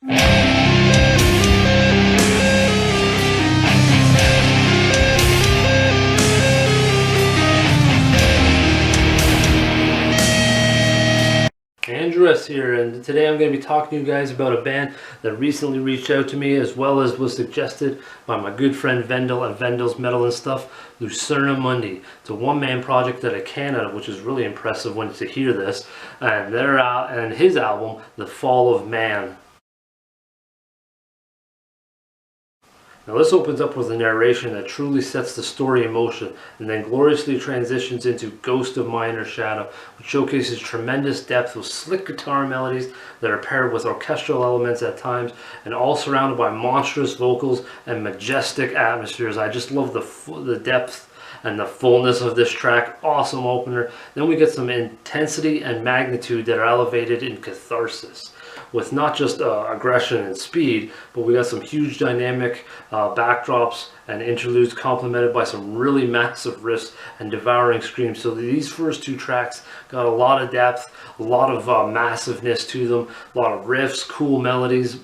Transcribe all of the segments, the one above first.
Andrews here, and today I'm going to be talking to you guys about a band that recently reached out to me, as well as was suggested by my good friend Vendel at Vendel's Metal and Stuff, Lucerna Mundi. It's a one-man project out of Canada, which is really impressive when to hear this, and his album, The Fall of Man. Now this opens up with a narration that truly sets the story in motion, and then gloriously transitions into Ghost of My Inner Shadow, which showcases tremendous depth with slick guitar melodies that are paired with orchestral elements at times, and all surrounded by monstrous vocals and majestic atmospheres. I just love the depth and the fullness of this track. Awesome opener. Then we get some intensity and magnitude that are elevated in catharsis, with not just aggression and speed, but we got some huge dynamic backdrops and interludes complemented by some really massive riffs and devouring screams. So these first two tracks got a lot of depth, a lot of massiveness to them, a lot of riffs, cool melodies.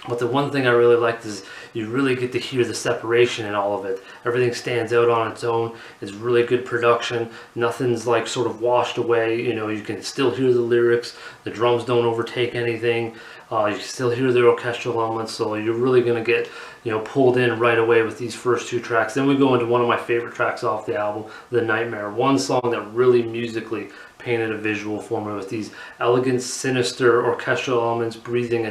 But the one thing I really liked is you really get to hear the separation in all of it. Everything stands out on its own. It's really good production. Nothing's like sort of washed away. You know, you can still hear the lyrics. The drums don't overtake anything. You can still hear the orchestral elements. So you're really going to get, you know, pulled in right away with these first two tracks. Then we go into one of my favorite tracks off the album, The Nightmare. One song that really musically painted a visual for me with these elegant, sinister orchestral elements breathing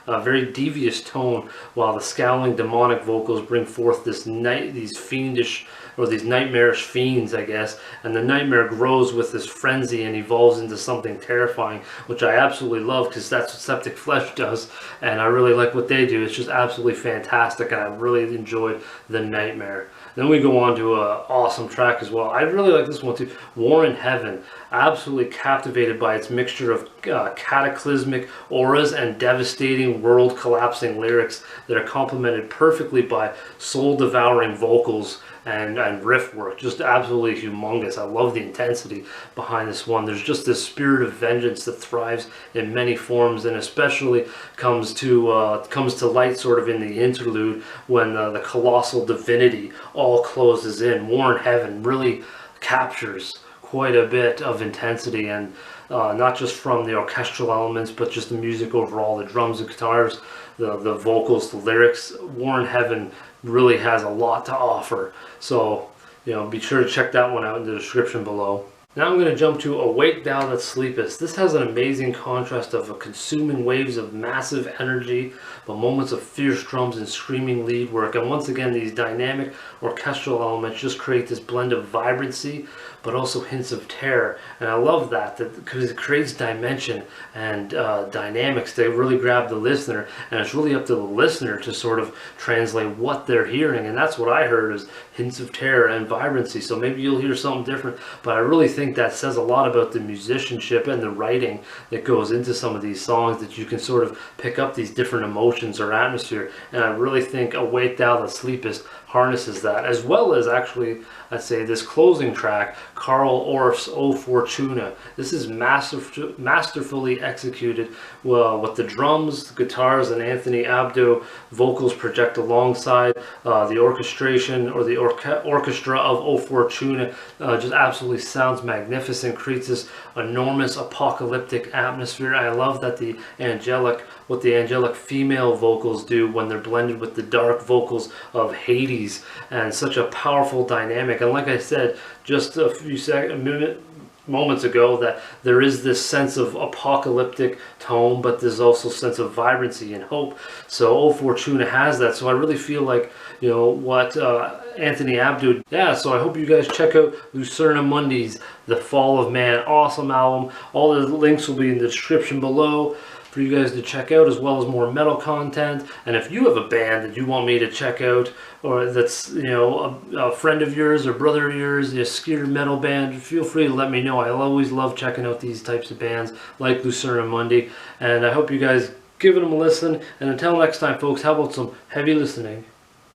a very devious tone, while the scowling demonic vocals bring forth these fiendish, or these nightmarish fiends, I guess. And the nightmare grows with this frenzy and evolves into something terrifying, which I absolutely love, because that's what Septic Flesh does, and I really like what they do. It's just absolutely fantastic, and I really enjoyed The Nightmare. Then we go on to an awesome track as well. I really like this one too, War in Heaven. Absolutely captivated by its mixture of cataclysmic auras and devastating world-collapsing lyrics that are complemented perfectly by soul-devouring vocals and riff work. Just absolutely humongous. I love the intensity behind this one. There's just this spirit of vengeance that thrives in many forms, and especially comes to light sort of in the interlude when the colossal divinity all closes in. War in Heaven really captures quite a bit of intensity, and not just from the orchestral elements, but just the music overall, the drums and guitars, the vocals, the lyrics. War in Heaven really has a lot to offer. So, you know, be sure to check that one out in the description below. Now I'm going to jump to Awake Thou That Sleepest. This has an amazing contrast of consuming waves of massive energy, but moments of fierce drums and screaming lead work. And once again, these dynamic orchestral elements just create this blend of vibrancy, but also hints of terror. And I love that because it creates dimension and dynamics that really grab the listener. And it's really up to the listener to sort of translate what they're hearing. And that's what I heard, is hints of terror and vibrancy. So maybe you'll hear something different, but I really think that says a lot about the musicianship and the writing that goes into some of these songs, that you can sort of pick up these different emotions or atmosphere. And I really think Awake Thou That Sleepest harnesses that, as well as, actually, I'd say this closing track, Carl Orff's O Fortuna. This is masterfully executed, with the drums, the guitars, and Anthony Abdo vocals project alongside the orchestration, or the orchestra of O Fortuna. Just absolutely sounds magnificent, creates this enormous apocalyptic atmosphere. I love that what the angelic female vocals do when they're blended with the dark vocals of Hades, and such a powerful dynamic. And like I said just a few moments ago, that there is this sense of apocalyptic tone, but there's also a sense of vibrancy and hope. So O Fortuna has that. So I really feel like, you know, what Anthony Abdo. Yeah, so I hope you guys check out Lucerna Mundi's The Fall of Man. Awesome album. All the links will be in the description below for you guys to check out, as well as more metal content. And if you have a band that you want me to check out, or that's, you know, a friend of yours or brother of yours, a scary metal band, feel free to let me know. I always love checking out these types of bands like Lucerna Mundi, and I hope you guys give them a listen. And until next time, folks, how about some heavy listening?